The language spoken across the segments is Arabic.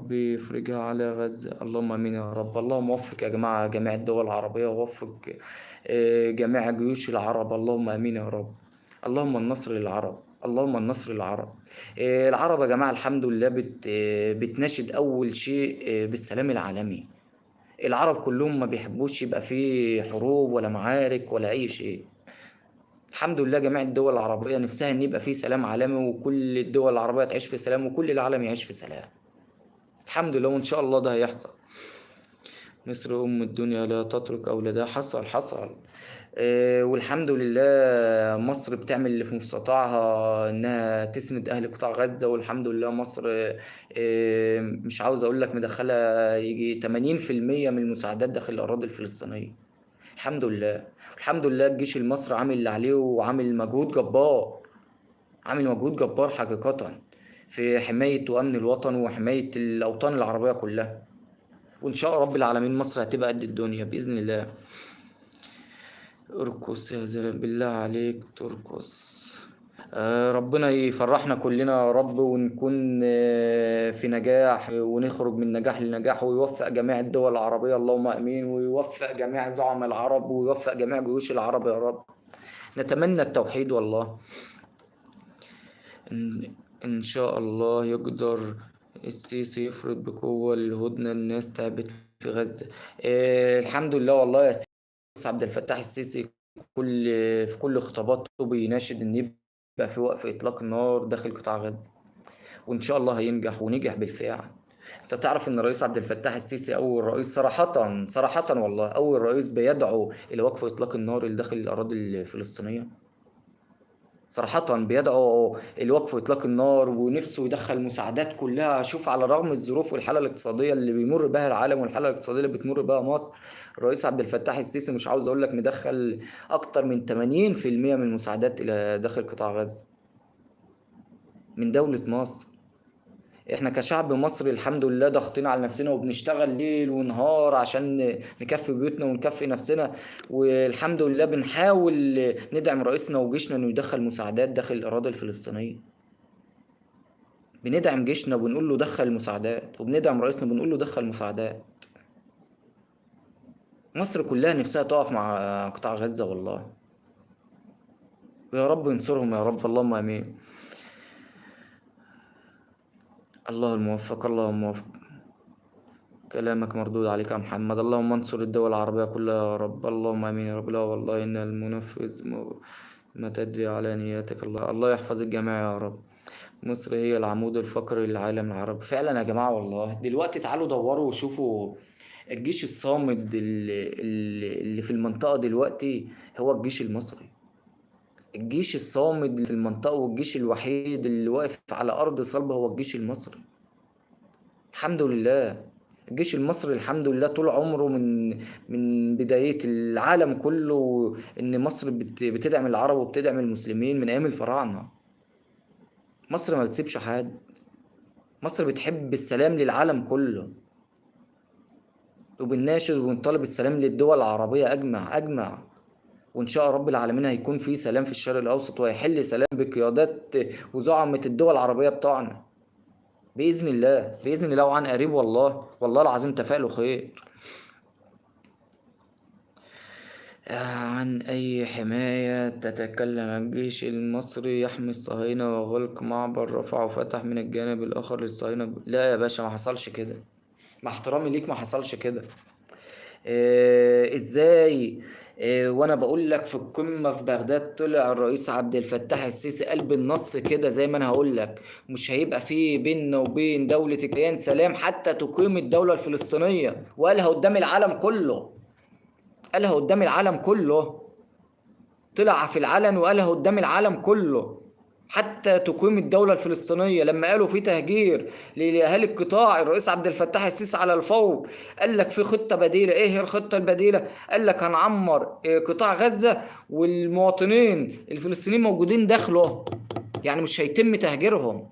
رب يفرجها على غزة، اللهم امين يا رب. اللهم وفق يا جماعة جميع الدول العربية، ووفق جميع جيوش العرب، اللهم امين يا رب. اللهم النصر للعرب، اللهم النصر للعرب. العرب يا جماعة الحمد لله بتناشد أول شيء بالسلام العالمي. العرب كلهم ما بيحبوش يبقى فيه حروب ولا معارك ولا أي شيء. الحمد لله جميع الدول العربية نفسها إن يبقى فيه سلام عالمي، وكل الدول العربية تعيش في سلام، وكل العالم يعيش في سلام. الحمد لله، وإن شاء الله ده هيحصل. مصر أم الدنيا لا تترك أولادها. حصل حصل. والحمد لله مصر بتعمل اللي في مستطاعها إنها تسند أهل قطاع غزة، والحمد لله مصر مش عاوز أقول لك مدخلة يجي 80% من المساعدات داخل الأراضي الفلسطينية. الحمد لله. الحمد لله الجيش المصري عامل اللي عليه، وعامل مجهود جبار، عامل مجهود جبار حقيقة في حماية وأمن الوطن وحماية الأوطان العربية كلها. وإن شاء رب العالمين مصر هتبقى قد الدنيا بإذن الله. ارقص يا زلمة بالله عليك ترقص. ربنا يفرحنا كلنا يا رب، ونكون في نجاح، ونخرج من نجاح لنجاح، ويوفق جميع الدول العربية، اللهم امين، ويوفق جميع زعماء العرب، ويوفق جميع جيوش العرب يا رب. نتمنى التوحيد والله. إن, إن شاء الله يقدر السيسي يفرض بقوة الهدنة. الناس تعبت في غزة. الحمد لله والله يا سيدي. عبد الفتاح السيسي في كل خطاباته بيناشد إن يبقى في وقف إطلاق النار داخل قطاع غزة، وإن شاء الله هينجح، ونجح بالفعل. أنت تعرف إن الرئيس عبد الفتاح السيسي أول رئيس، صراحة صراحة والله، أول رئيس بيدعو إلى وقف إطلاق النار اللي داخل الأراضي الفلسطينية. صراحة بيدعو لوقف إطلاق النار، ونفسه يدخل مساعدات كلها. شوف، على رغم الظروف والحالة الاقتصادية اللي بيمر بها العالم، والحالة الاقتصادية اللي بتمر بها مصر، الرئيس عبد الفتاح السيسي مش عاوز أقول لك مدخل أكتر من 80% من المساعدات إلى داخل قطاع غزة من دولة مصر. احنا كشعب مصري الحمد لله ضاغطين على نفسنا، وبنشتغل ليل ونهار عشان نكفي بيوتنا ونكفي نفسنا، والحمد لله بنحاول ندعم رئيسنا وجيشنا انه يدخل مساعدات داخل الأراضي الفلسطينية. بندعم جيشنا وبنقول له دخل مساعدات، وبندعم رئيسنا وبنقول له دخل مساعدات. مصر كلها نفسها تقف مع قطاع غزة والله. ويا رب ينصرهم يا رب، اللهم امين. الله الموفق، الله الموفق. كلامك مردود عليك يا محمد. اللهم انصر الدول العربية كلها يا رب، اللهم امين يا رب. لا والله ان المنفذ ما تدري على نياتك. الله يحفظ الجميع يا رب. مصر هي العمود الفقري للعالم العربي فعلا يا جماعة والله. دلوقتي تعالوا دوروا وشوفوا الجيش الصامد اللي في المنطقة دلوقتي هو الجيش المصري. الجيش الصامد اللي في المنطقة، والجيش الوحيد اللي واقف على أرض صلبة هو الجيش المصري. الحمد لله. الجيش المصري الحمد لله طول عمره من بداية العالم كله إن مصر بتدعم العرب وبتدعم المسلمين من أيام الفراعنة. مصر ما بتسيبش حد. مصر بتحب السلام للعالم كله، وبنناشد وبنطالب السلام للدول العربية أجمع أجمع. وإن شاء رب العالمين هيكون في سلام في الشرق الأوسط، وهيحل سلام بقيادات وزعمة الدول العربية بتوعنا بإذن الله، بإذن الله، وعن قريب والله، والله العظيم تفائلوا خير. عن أي حماية تتكلم؟ الجيش المصري يحمي الصهاينة وغلق معبر رفح وفتح من الجانب الآخر للصهاينة. لا يا باشا، ما حصلش كده. مع احترامي ليك، ما حصلش كده. ازاي؟ وانا بقول لك في القمة في بغداد طلع الرئيس عبد الفتاح السيسي قال بالنص كده زي ما انا هقول لك: مش هيبقى في بيننا وبين دولة الكيان سلام حتى تقيم الدولة الفلسطينية. وقالها قدام العالم كله، قالها قدام العالم كله. طلع في العلن وقالها قدام العالم كله: حتى تقيم الدولة الفلسطينية. لما قالوا في تهجير لأهالي القطاع، الرئيس عبد الفتاح السيسي على الفور قال لك في خطة بديلة. ايه هي الخطة البديلة؟ قال لك هنعمر قطاع غزة، والمواطنين الفلسطينيين موجودين داخله، يعني مش هيتم تهجيرهم.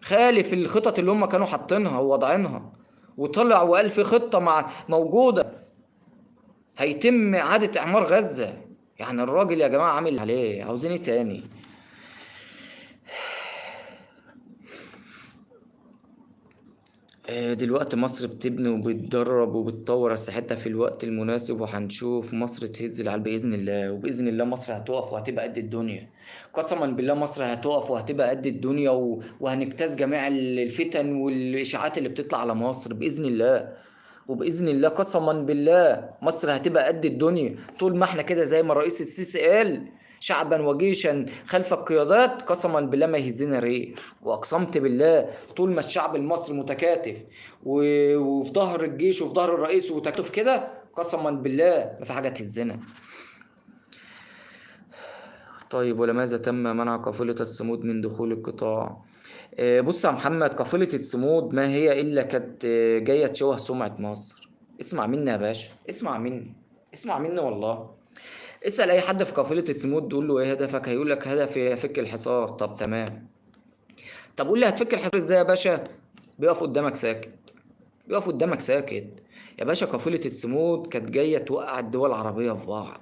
خالف الخطط اللي هم كانوا حاطينها ووضعينها، وطلع وقال في خطة موجودة هيتم إعادة إعمار غزة. يعني الراجل يا جماعة عامل عليه، عاوزين ايه تاني؟ دلوقتي مصر بتبني وبتدرب وبتطور أسلحتها في الوقت المناسب، وهنشوف مصر تهز العالم بإذن الله، وبإذن الله مصر هتقف وهتبقى قد الدنيا. قسما بالله مصر هتقف وهتبقى قد الدنيا، وهنجتاز جميع الفتن والإشاعات اللي بتطلع على مصر بإذن الله. وبإذن الله قسما بالله مصر هتبقى قد الدنيا طول ما احنا كده، زي ما الرئيس السيسي قال: شعبا وجيشا خلف القيادات. قسما بالله ما يهزنا ريح، واقسمت بالله طول ما الشعب المصري متكاتف وفي ظهر الجيش وفي ظهر الرئيس وتكاتف كده، قسما بالله ما في حاجه تهزنا. طيب، ولماذا تم منع قافله الصمود من دخول القطاع؟ بص يا محمد، قافله الصمود ما هي الا كانت جايه تشوه سمعه مصر. اسمع مني يا باشا، اسمع مني، اسمع مني والله. اسأل أي حد في قافلة الصمود تقول له إيه هدفك، هيقول لك هدفي أفك الحصار. طب تمام، طب قول لي هتفك الحصار إزاي يا باشا؟ بيقف قدامك ساكت، بيقف قدامك ساكت. يا باشا قافلة الصمود كانت جاية توقع الدول العربية في بعض.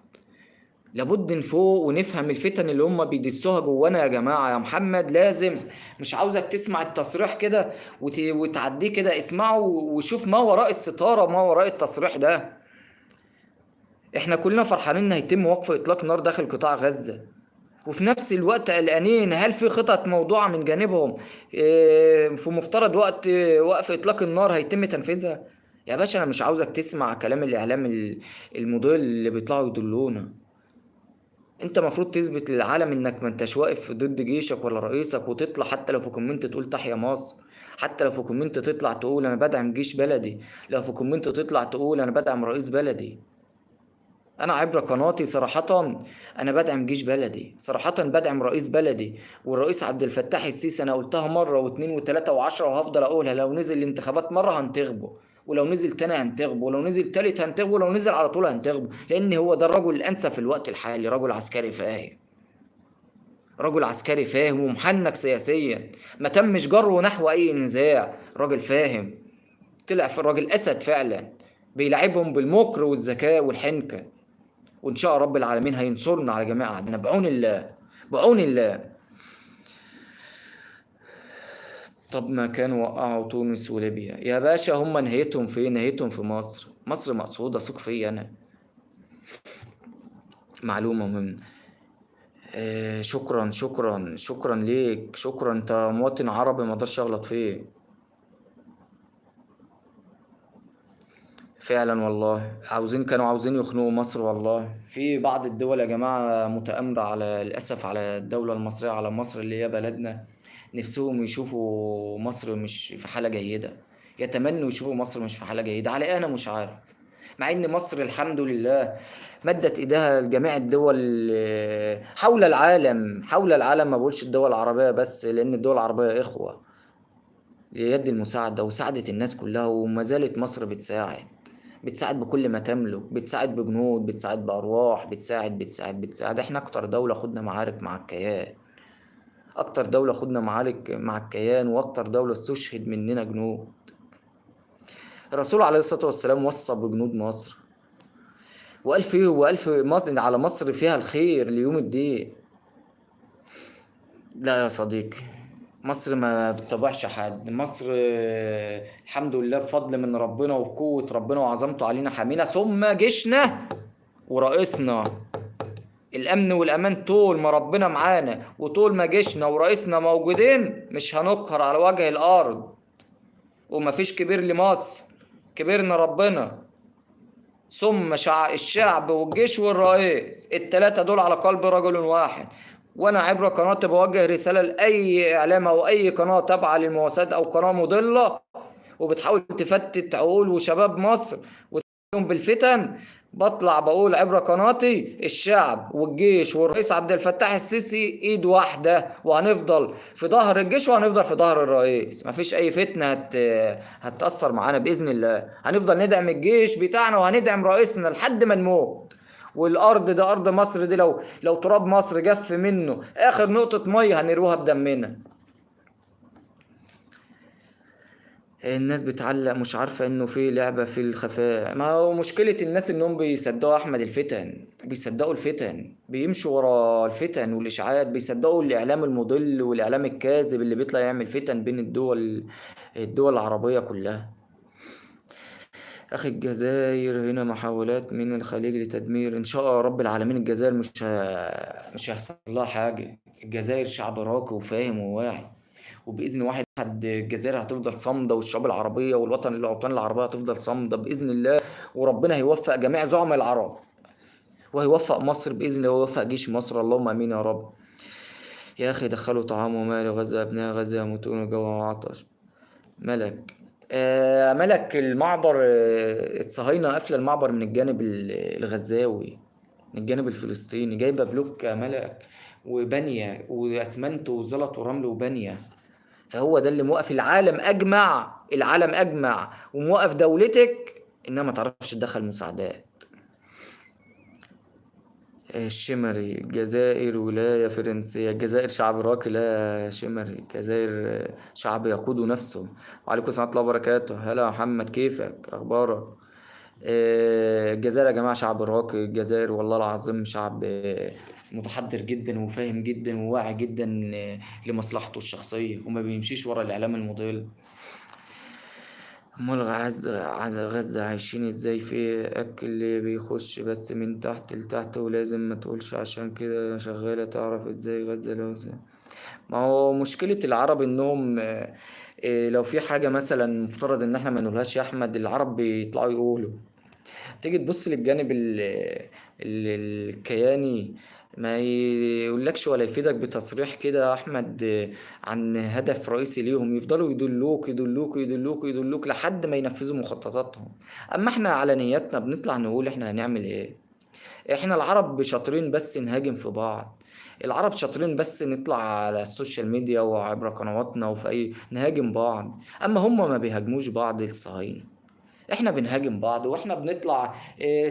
لابد نفوق ونفهم الفتن اللي هم بيدسوها جوانا يا جماعة. يا محمد لازم، مش عاوزك تسمع التصريح كده وتعديه كده، اسمعه وشوف ما وراء الستارة، ما وراء التصريح ده. احنا كلنا فرحانين ان هيتم وقف اطلاق نار داخل قطاع غزة، وفي نفس الوقت قلقانين هل في خطط موضوعة من جانبهم في مفترض وقت وقف إطلاق النار هيتم تنفيذها. يا باشا أنا مش عاوزك تسمع كلام الإعلام المضل اللي بيطلعوا يدلونا. أنت مفروض تثبت للعالم إنك ما أنتش واقف ضد جيشك ولا رئيسك، وتطلع حتى لو في كومنت تقول تحيا مصر، حتى لو في كومنت تطلع تقول أنا بدعم جيش بلدي، لو في كومنت تطلع تقول أنا بدعم رئيس بلدي. انا عبر قناتي صراحة انا بدعم جيش بلدي، صراحة بدعم رئيس بلدي، والرئيس عبد الفتاح السيسي. انا قلتها مرة واثنين وثلاثة وعشرة وهفضل اقولها: لو نزل الانتخابات مرة هنتخبه، ولو نزل تاني هنتخبه، ولو نزل تالت هنتخبه، ولو نزل على طول هنتخبه، لان هو ده الرجل الانسب في الوقت الحالي. رجل عسكري فاهم، رجل عسكري فاهم ومحنك سياسيا، ما تمش جره نحو اي نزاع. راجل فاهم، طلع في الراجل اسد فعلا، بيلعبهم بالمكر والذكاء والحنكة. وإن شاء رب العالمين هينصرنا على جميع أعدائنا بعون الله، بعون الله. طب ما كانوا وقعوا تونس وليبيا يا باشا، هم نهايتهم فين؟ نهايتهم في مصر. مصر مقصودة، ثق فيا أنا. معلومة مهمة. شكرا شكرا شكرا ليك، شكرا. انت مواطن عربي ما اقدرش اغلط فيه. فعلا والله، كانوا عاوزين يخنقوا مصر. والله في بعض الدول يا جماعة متآمرة على الأسف على الدولة المصرية، على مصر اللي هي بلدنا. نفسهم يشوفوا مصر مش في حالة جيدة، يتمنوا يشوفوا مصر مش في حالة جيدة. على إيه؟ أنا مش عارف. مع إن مصر الحمد لله مدت إيدها لجميع الدول حول العالم، حول العالم. ما بقولش الدول العربية بس، لأن الدول العربية إخوة ليد المساعدة وساعدت الناس كلها، وما زالت مصر بتساعد، بتساعد بكل ما تملك، بتساعد بجنود، بتساعد بأرواح، بتساعد. احنا اكتر دولة خدنا معارك مع الكيان، اكتر دولة خدنا معارك مع الكيان، واكتر دولة استشهد مننا جنود. الرسول عليه الصلاة والسلام وصى بجنود مصر، وقال فيه وقال في مصر على مصر فيها الخير ليوم الدين. لا يا صديقي، مصر ما بتطبعش حد. مصر الحمد لله بفضل من ربنا وبقوة ربنا وعظمته علينا حامينا، ثم جيشنا ورئيسنا. الأمن والأمان طول ما ربنا معانا، وطول ما جيشنا ورئيسنا موجودين مش هنقهر على وجه الأرض. ومفيش كبير لمصر، كبيرنا ربنا، ثم الشعب والجيش والرئيس، التلاتة دول على قلب رجل واحد. وانا عبر قناتي بوجه رسالة لأي اعلام او اي قناة تابعة للمواساة او قناة مضلة وبتحاول تفتت عقول وشباب مصر وتفكرهم بالفتن. بطلع بقول عبر قناتي: الشعب والجيش والرئيس عبد الفتاح السيسي ايد واحدة، وهنفضل في ظهر الجيش وهنفضل في ظهر الرئيس. مفيش اي فتنة هتأثر معانا بإذن الله. هنفضل ندعم الجيش بتاعنا وهندعم رئيسنا لحد ما نموت. والارض ده ارض مصر دي، لو تراب مصر جف منه اخر نقطة مية هنروها بدمنا. الناس بتعلق مش عارفة انه في لعبة في الخفاء. ما هو مشكلة الناس انهم بيصدقوا احمد الفتن، بيصدقوا الفتن، بيمشوا ورا الفتن والاشاعات، بيصدقوا الاعلام المضل والاعلام الكاذب اللي بيطلع يعمل فتن بين الدول الدول العربية كلها. أخي الجزائر هنا محاولات من الخليج لتدمير، إن شاء رب العالمين الجزائر مش هيحصل لها حاجة. الجزائر شعب راقي وفاهم وواعي، وبإذن واحد أحد الجزائر هتفضل صامدة، والشعوب العربية الأوطان العربية هتفضل صامدة بإذن الله. وربنا هيوفق جميع زعماء العرب، وهيوفق مصر بإذن الله، ويوفق جيش مصر، اللهم آمين يا رب. يا أخي دخلوا طعام وماء لغزة، أبناء غزة يموتون جوعا وعطش. ملك ملك المعبر، الصهاينة قافلة المعبر من الجانب الغزاوي، من الجانب الفلسطيني، جايبة بلوك يا ملك وبانية وأسمنت وزلط ورمل وبانية. فهو ده اللي موقف العالم أجمع، العالم أجمع، وموقف دولتك إنها ما تعرفش تدخل مساعدات. الشمري، الجزائر ولاية فرنسية. الجزائر شعب راقي لا شمري، الجزائر شعب يقود نفسه. وعليكم السلام ورحمة الله وبركاته. هلا يا محمد، كيفك؟ أخبارك؟ الجزائر يا جماعة شعب راقي. الجزائر والله العظيم شعب متحضر جدا وفاهم جدا وواعي جدا لمصلحته الشخصية، وما بيمشيش ورا الإعلام المضل. أمال غزة عايشين ازاي؟ في أكل بيخش بس من تحت لتحت، ولازم ما تقولش عشان كده شغالة. تعرف ازاي غزة ما هو مشكلة العرب انهم لو في حاجة مثلا مفترض ان احنا ما نقولهاش يا احمد، العرب بيطلعوا يقولوا. تيجي تبص للجانب الكياني، ما يقولكش ولا يفيدك بتصريح كده يا احمد عن هدف رئيسي ليهم، يفضلوا يدلوك يدلوك يدلوك يدلوك لحد ما ينفذوا مخططاتهم. اما احنا على نياتنا بنطلع نقول احنا هنعمل ايه. احنا العرب شاطرين بس نهاجم في بعض، العرب شاطرين بس نطلع على السوشيال ميديا وعبر قنواتنا وفي اي نهاجم بعض. اما هم ما بيهاجموش بعض الصهاينة، احنا بنهاجم بعض. واحنا بنطلع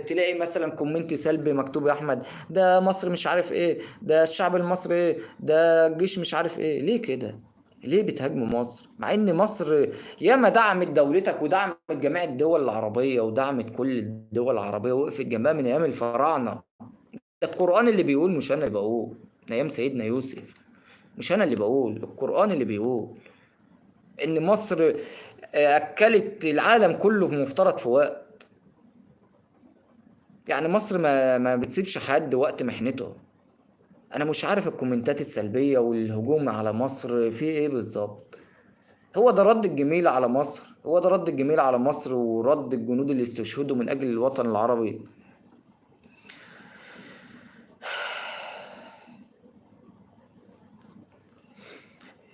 تلاقي مثلا كومنت سلبي مكتوب يا احمد ده مصر مش عارف ايه، ده الشعب المصري ايه، ده الجيش مش عارف ايه. ليه كده؟ ليه بتهاجموا مصر مع ان مصر ياما دعمت دولتك ودعمت جميع الدول العربية ودعمت كل الدول العربية، وقفت جنبها من ايام الفراعنة. ده القرآن اللي بيقول، مش انا اللي بقول، من ايام سيدنا يوسف. مش انا اللي بقول، القرآن اللي بيقول ان مصر اكلت العالم كله في مفترض في وقت. يعني مصر ما بتسيبش حد وقت محنته. انا مش عارف الكومنتات السلبية والهجوم على مصر في ايه بالظبط. هو ده رد الجميل على مصر، هو ده رد الجميل على مصر ورد الجنود اللي استشهدوا من اجل الوطن العربي.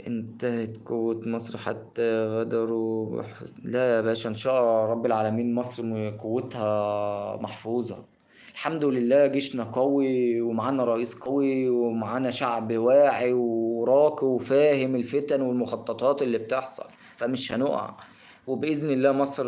انتهت قوة مصر حتى غدروا لا يا باشا، ان شاء رب العالمين مصر قوتها محفوظة. الحمد لله جيشنا قوي، ومعانا رئيس قوي، ومعانا شعب واعي وراقي وفاهم الفتن والمخططات اللي بتحصل، فمش هنقع. وبإذن الله مصر